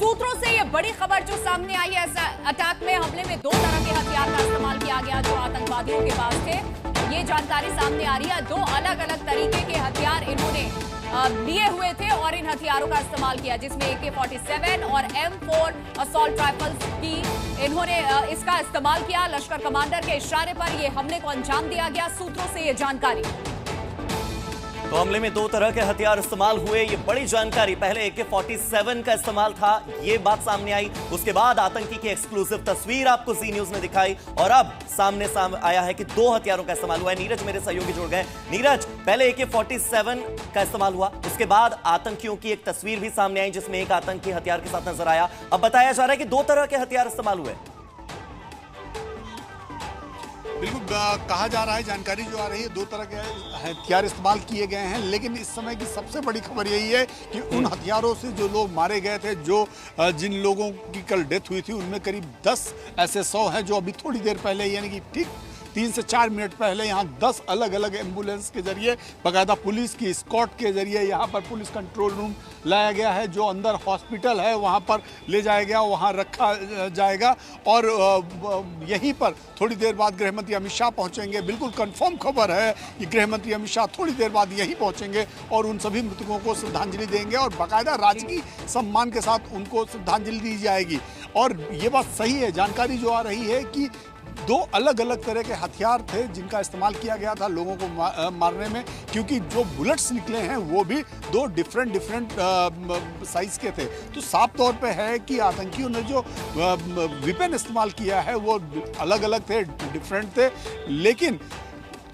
सूत्रों से ये बड़ी खबर जो सामने आई है, अटैक में हमले में 2 तरह के हथियार का इस्तेमाल किया गया जो आतंकवादियों के पास थे। ये जानकारी सामने आ रही है। 2 अलग अलग तरीके के हथियार इन्होंने लिए हुए थे और इन हथियारों का इस्तेमाल किया, जिसमें AK-47 और M4 असॉल्ट राइफल्स की इन्होंने इसका इस्तेमाल किया। लश्कर कमांडर के इशारे पर यह हमले को अंजाम दिया गया, सूत्रों से यह जानकारी। तो हमले में 2 तरह के हथियार इस्तेमाल हुए, ये बड़ी जानकारी। पहले AK-47 का इस्तेमाल था, ये बात सामने आई। उसके बाद आतंकी की एक्सक्लूसिव तस्वीर आपको जी न्यूज ने दिखाई और अब सामने आया है कि 2 हथियारों का इस्तेमाल हुआ है। नीरज मेरे सहयोगी जुड़ गए। नीरज, पहले AK-47 का इस्तेमाल हुआ, उसके बाद आतंकियों की एक तस्वीर भी सामने आई जिसमें एक आतंकी हथियार के साथ नजर आया। अब बताया जा रहा है कि 2 तरह के हथियार इस्तेमाल हुए। बिल्कुल कहा जा रहा है, जानकारी जो आ रही है 2 तरह के हथियार इस्तेमाल किए गए हैं। लेकिन इस समय की सबसे बड़ी खबर यही है कि उन हथियारों से जो लोग मारे गए थे, जिन लोगों की कल डेथ हुई थी, उनमें करीब 10 ऐसे 100 हैं जो अभी थोड़ी देर पहले, यानी कि ठीक 3 से 4 मिनट पहले यहाँ 10 अलग अलग एम्बुलेंस के जरिए, बाकायदा पुलिस की स्कॉट के जरिए यहाँ पर पुलिस कंट्रोल रूम लाया गया है। जो अंदर हॉस्पिटल है वहाँ पर ले जाया गया, वहाँ रखा जाएगा और यहीं पर थोड़ी देर बाद गृहमंत्री अमित शाह पहुँचेंगे। बिल्कुल कंफर्म खबर है कि गृहमंत्री अमित शाह थोड़ी देर बाद यहीं पहुँचेंगे और उन सभी मृतकों को श्रद्धांजलि देंगे और बाकायदा राजकीय सम्मान के साथ उनको श्रद्धांजलि दी जाएगी। और ये बात सही है, जानकारी जो आ रही है कि 2 अलग अलग तरह के हथियार थे जिनका इस्तेमाल किया गया था लोगों को मारने में, क्योंकि जो बुलेट्स निकले हैं वो भी 2 डिफरेंट साइज के थे। तो साफ तौर पे है कि आतंकियों ने जो वेपन इस्तेमाल किया है वो अलग अलग थे, डिफरेंट थे। लेकिन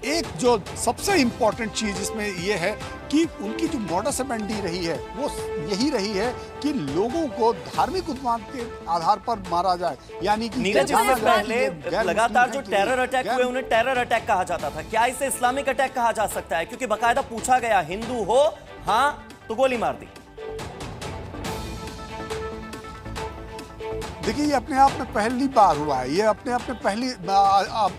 एक जो सबसे इम्पॉर्टेंट चीज़ इसमें यह है कि उनकी जो मॉडस ऑपरेंडी रही है वो यही रही है कि लोगों को धार्मिक उन्माद के आधार पर मारा जाए। यानी कि नीरज, पहले लगातार जो टेरर अटैक हुए उन्हें टेरर अटैक कहा जाता था, क्या इसे इस्लामिक अटैक कहा जा सकता है? क्योंकि बाकायदा पूछा गया, हिंदू हो हाँ तो गोली मार दी। देखिए, ये अपने आप में पहली बार हुआ है, ये अपने आप में पहली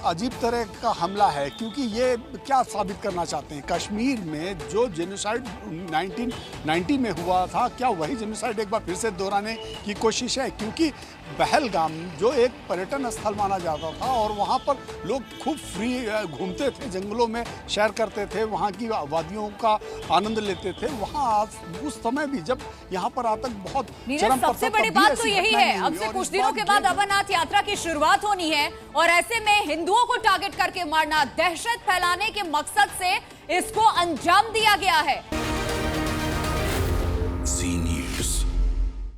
अजीब तरह का हमला है। क्योंकि ये क्या साबित करना चाहते हैं, कश्मीर में जो जेनोसाइड 1990 में हुआ था, क्या वही जेनोसाइड एक बार फिर से दोहराने की कोशिश है? क्योंकि पहलगाम जो एक पर्यटन स्थल माना जाता था और वहाँ पर लोग खूब फ्री घूमते थे, जंगलों में सैर करते थे, वहाँ की वादियों का आनंद लेते थे। वहाँ उस समय भी जब यहाँ पर आतंक बहुत चरम पर, सबसे बड़ी बात तो यही है, अब से कुछ दिनों के बाद अमरनाथ यात्रा की शुरुआत होनी है और ऐसे में हिंदुओं को टारगेट करके मारना, दहशत फैलाने के मकसद से इसको अंजाम दिया गया है।